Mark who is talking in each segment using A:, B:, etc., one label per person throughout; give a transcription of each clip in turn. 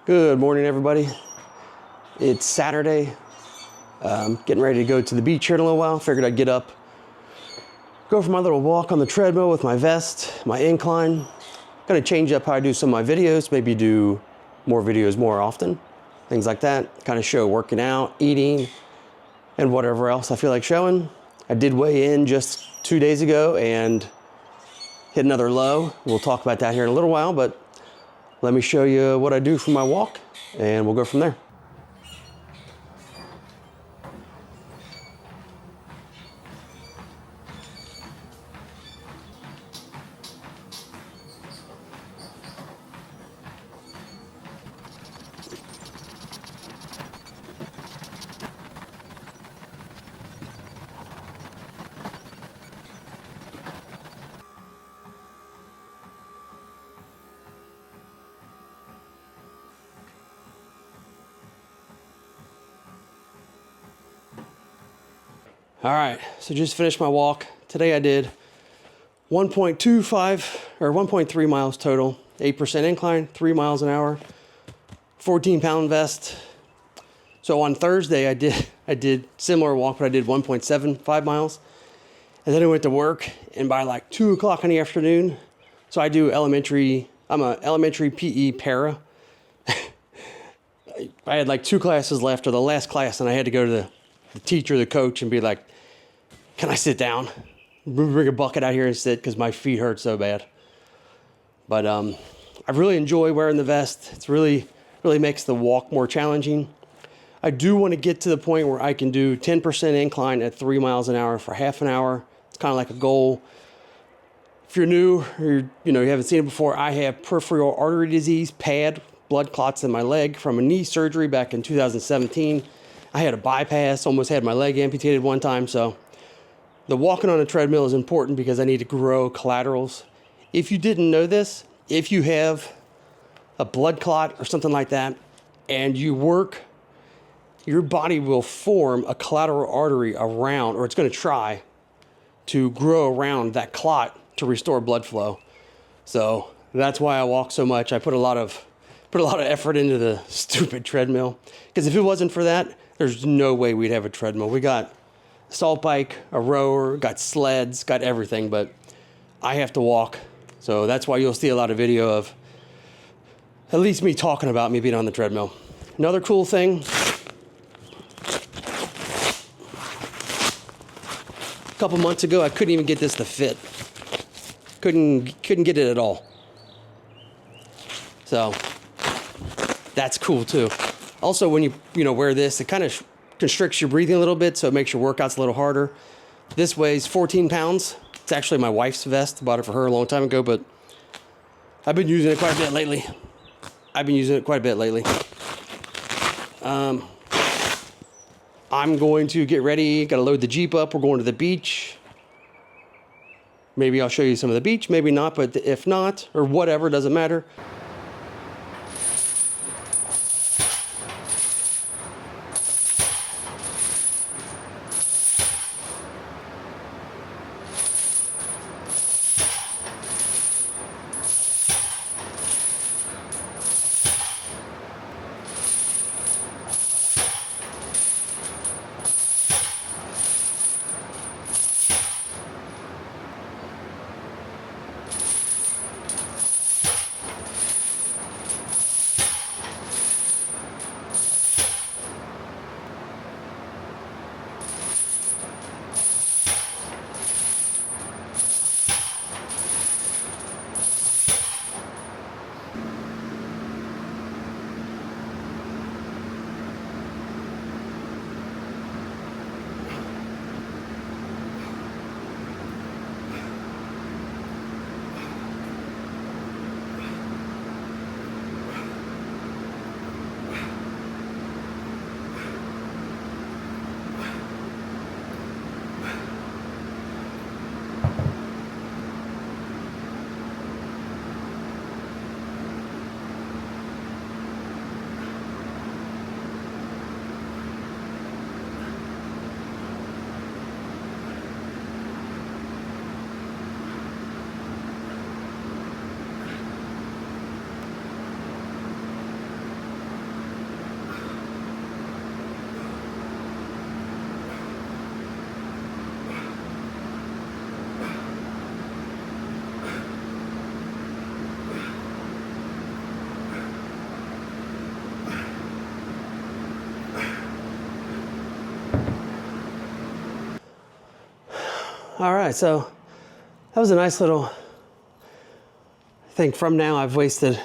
A: Good morning, everybody. It's Saturday. Getting ready to go to the beach here in a little while. Figured I'd get up, go for my little walk on the treadmill with my vest, my incline. Gonna change up how I do some of my videos, maybe do more videos more often, things like that. Kind of show working out, eating, and whatever else I feel like showing. I did weigh in just 2 days ago and hit another low. We'll talk about that here in a little while, but let me show you what I do for my walk and we'll go from there. All right, so just finished my walk. Today I did 1.25 or 1.3 miles total, 8% incline, 3 miles an hour, 14-pound vest. So on Thursday I did similar walk, but I did 1.75 miles. And then I went to work, and by like 2 o'clock in the afternoon, so I'm an elementary PE para. I had like 2 classes left, or the last class, and I had to go to the teacher, the coach, and be like, can I sit down? Bring a bucket out here and sit because my feet hurt so bad. But I really enjoy wearing the vest. It's really makes the walk more challenging. I do want to get to the point where I can do 10% incline at 3 miles an hour for half an hour. It's kind of like a goal. If you're new or you haven't seen it before, I have peripheral artery disease, PAD, blood clots in my leg from a knee surgery back in 2017. I had a bypass, almost had my leg amputated one time, so the walking on a treadmill is important because I need to grow collaterals. If you didn't know this, if you have a blood clot or something like that, and you work, your body will form a collateral artery around, or it's going to try to grow around that clot to restore blood flow. So that's why I walk so much. I put a lot of effort into the stupid treadmill, because if it wasn't for that, there's no way we'd have a treadmill. We got a salt bike, a rower, got sleds, got everything, but I have to walk. So that's why you'll see a lot of video of at least me talking about me being on the treadmill. Another cool thing, a couple months ago, I couldn't even get this to fit. Couldn't get it at all. So that's cool too. Also, when you wear this, it kind of constricts your breathing a little bit, so it makes your workouts a little harder. This weighs 14 pounds. It's actually my wife's vest. Bought it for her a long time ago, but I've been using it quite a bit lately. I'm going to get ready. Got to load the Jeep up. We're going to the beach. Maybe I'll show you some of the beach, maybe not, but if not, or whatever, doesn't matter. All right, so that was a nice little, I think from now I've been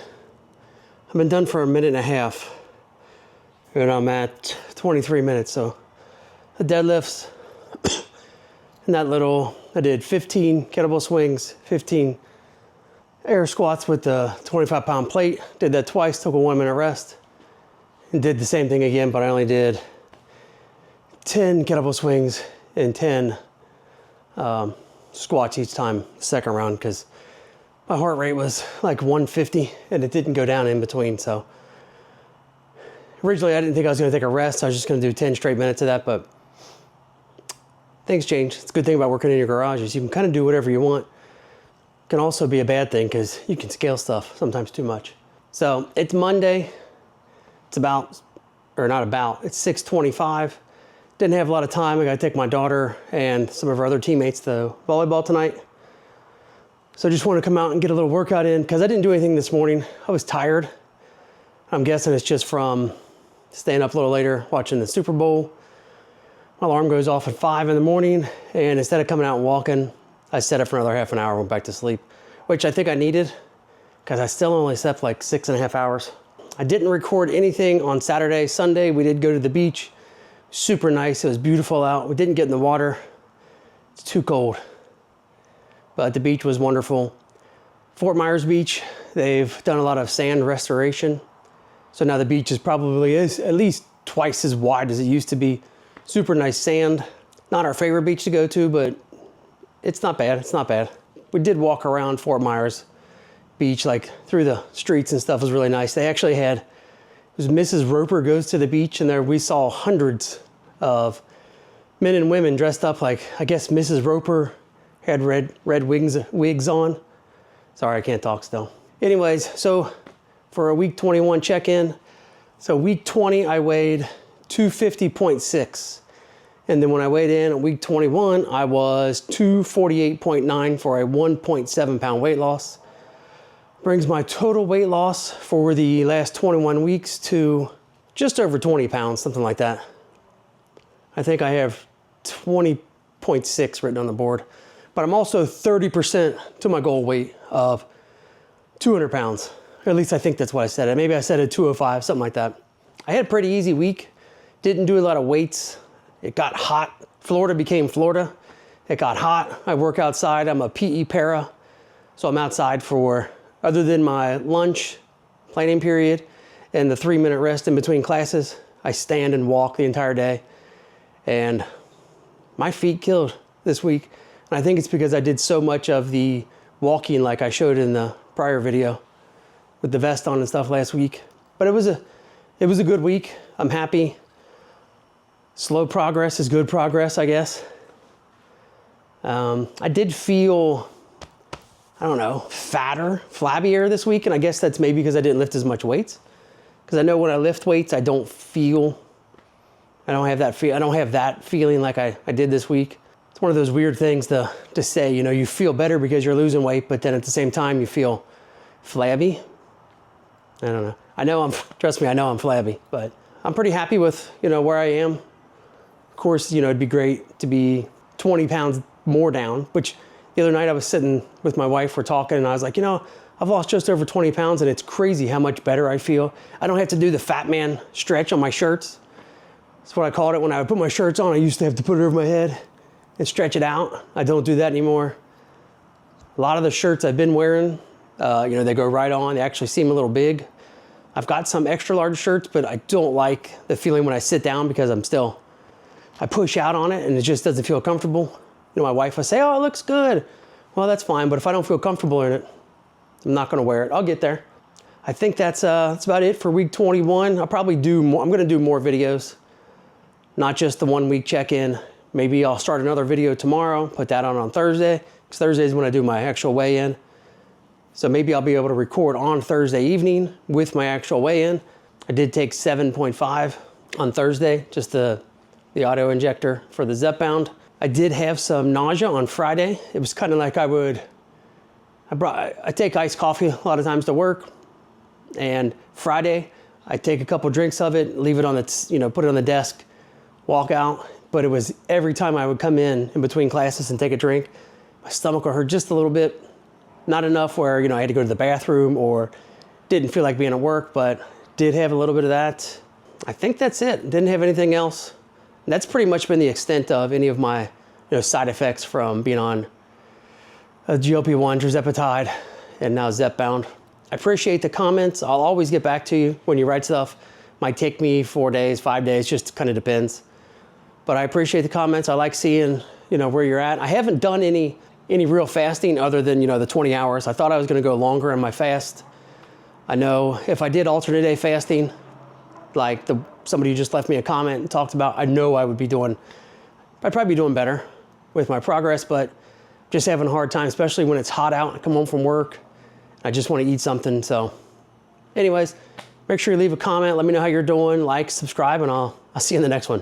A: done for a minute and a half. And I'm at 23 minutes, so the deadlifts, and I did 15 kettlebell swings, 15 air squats with the 25-pound plate. Did that twice, took a 1 minute rest, and did the same thing again, but I only did 10 kettlebell swings and 10 squats each time, second round, because my heart rate was like 150 and it didn't go down in between. So originally I didn't think I was going to take a rest. I was just going to do 10 straight minutes of that, but things change. It's a good thing about working in your garage is you can kind of do whatever you want. It can also be a bad thing because you can scale stuff sometimes too much. So it's Monday. It's it's 6:25. Didn't have a lot of time. I got to take my daughter and some of our other teammates to volleyball tonight. So I just want to come out and get a little workout in because I didn't do anything this morning. I was tired. I'm guessing it's just from staying up a little later watching the Super Bowl. My alarm goes off at 5 in the morning, and instead of coming out and walking, I set it for another half an hour, went back to sleep, which I think I needed because I still only slept like 6.5 hours. I didn't record anything on Saturday. Sunday, we did go to the beach. Super nice. It was beautiful out. We didn't get in the water. It's too cold. But the beach was wonderful. Fort Myers Beach, they've done a lot of sand restoration. So now the beach is probably at least twice as wide as it used to be. Super nice sand. Not our favorite beach to go to, but it's not bad. It's not bad. We did walk around Fort Myers Beach, like through the streets and stuff. It was really nice. They actually had, it was Mrs. Roper Goes to the Beach, and there we saw hundreds of men and women dressed up like, I guess Mrs. Roper had red wigs on. Sorry, I can't talk still. Anyways, so for a week 21 check-in, so week 20 I weighed 250.6. And then when I weighed in at week 21, I was 248.9 for a 1.7 pound weight loss. Brings my total weight loss for the last 21 weeks to just over 20 pounds, something like that. I think I have 20.6 written on the board, but I'm also 30% to my goal weight of 200 pounds. Or at least I think that's what I said. Maybe I said it 205, something like that. I had a pretty easy week. Didn't do a lot of weights. It got hot. Florida became Florida. It got hot. I work outside. I'm a PE para. So I'm outside for, other than my lunch planning period and the 3-minute rest in between classes, I stand and walk the entire day. And my feet killed this week. And I think it's because I did so much of the walking like I showed in the prior video with the vest on and stuff last week. But it was a good week. I'm happy. Slow progress is good progress, I guess. I did feel, I don't know, fatter, flabbier this week. And I guess that's maybe because I didn't lift as much weights. Because I know when I lift weights, I don't have that feeling like I did this week. It's one of those weird things to say, you know, you feel better because you're losing weight, but then at the same time you feel flabby. I don't know. Trust me, I know I'm flabby, but I'm pretty happy with, you know, where I am. Of course, you know, it'd be great to be 20 pounds more down, which the other night I was sitting with my wife, we're talking, and I was like, you know, I've lost just over 20 pounds and it's crazy how much better I feel. I don't have to do the fat man stretch on my shirts. That's what I called it when I would put my shirts on. I used to have to put it over my head and stretch it out. I don't do that anymore. A lot of the shirts I've been wearing, you know, they go right on. They actually seem a little big. I've got some extra large shirts, but I don't like the feeling when I sit down because I push out on it and it just doesn't feel comfortable. You know, my wife will say, oh, it looks good. Well, that's fine, but if I don't feel comfortable in it, I'm not gonna wear it. I'll get there. I think that's about it for week 21. I'll probably do more. I'm gonna do more videos, not just the 1 week check-in. Maybe I'll start another video tomorrow, put that on Thursday, because Thursday is when I do my actual weigh-in. So maybe I'll be able to record on Thursday evening with my actual weigh-in. I did take 7.5 on Thursday, just the auto injector for the Zepbound. I did have some nausea on Friday. It was kind of like I take iced coffee a lot of times to work, and Friday I take a couple drinks of it, leave it on the, you know, put it on the desk, walk out, but it was every time I would come in between classes and take a drink, my stomach would hurt just a little bit. Not enough where, I had to go to the bathroom or didn't feel like being at work, but did have a little bit of that. I think that's it. Didn't have anything else. And that's pretty much been the extent of any of my side effects from being on GLP-1, tirzepatide, and now Zepbound. I appreciate the comments. I'll always get back to you when you write stuff. Might take me 4 days, 5 days, just kind of depends. But I appreciate the comments. I like seeing, where you're at. I haven't done any real fasting other than, the 20 hours. I thought I was going to go longer in my fast. I know if I did alternate day fasting, like somebody who just left me a comment and talked about, I know I'd probably be doing better with my progress, but just having a hard time, especially when it's hot out and I come home from work. I just want to eat something. So anyways, make sure you leave a comment. Let me know how you're doing, like, subscribe, and I'll see you in the next one.